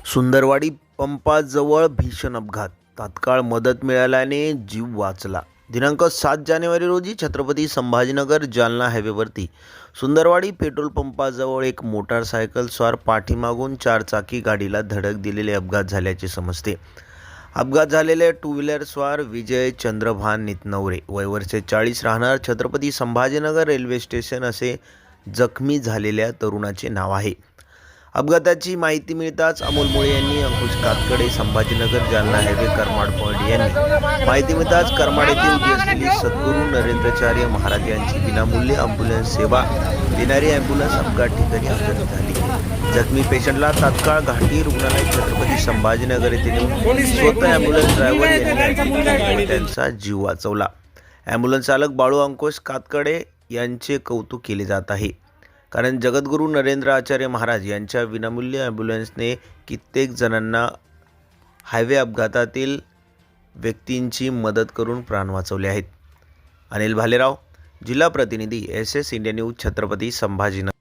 सुंदरवाडी पंपाजवळ भीषण अपघात, तात्काळ मदत मिळाल्याने जीव वाचला। दिनांक 7 जानेवारी रोजी छत्रपती संभाजीनगर जालना हायवेवरती सुंदरवाडी पेट्रोल पंपाजवळ एक मोटारसायकल स्वार पाठीमागून चारचाकी गाडीला धडक दिलेले अपघात झाल्याचे समजते। अपघात झालेले टू व्हीलर स्वार विजय चंद्रभान नितनवरे वय वर्ष 40 राहणार छत्रपती संभाजीनगर रेल्वे स्टेशन असे जखमी झालेल्या तरुणाचे नाव आहे। अपघाताची माहिती मिळताच अमोल मुळे यांनी अंकुश कातकडे संभाजीनगर जालना हायवे करमाड पॉइंट यांनी माहिती मिळताच करमाड येथे उभी असलेली सद्गुरू नरेंद्राचार्य महाराज यांची विनामूल्य ॲम्ब्युलन्स सेवा देणारी ॲम्ब्युलन्स अपघात ठिकाणी हजर झाली। जखमी पेशंटला तात्काळ घाटी रुग्णालय छत्रपती संभाजीनगर येथे नेऊन स्वतः ॲम्ब्युलन्स ड्रायव्हर यांनी त्यांचा जीव वाचवला। ॲम्ब्युलन्स चालक बाळू अंकुश कातकडे यांचे कौतुक केले जात आहे, कारण जगद्गुरू नरेंद्र आचार्य महाराज यांच्या विनामूल्य ॲम्ब्युलन्सने कित्येक जणांना हायवे अपघातातील व्यक्तींची मदत करून प्राण वाचवले आहेत। अनिल भालेराव, जिल्हा प्रतिनिधी, SS India news, Chhatrapati Sambhajinagar.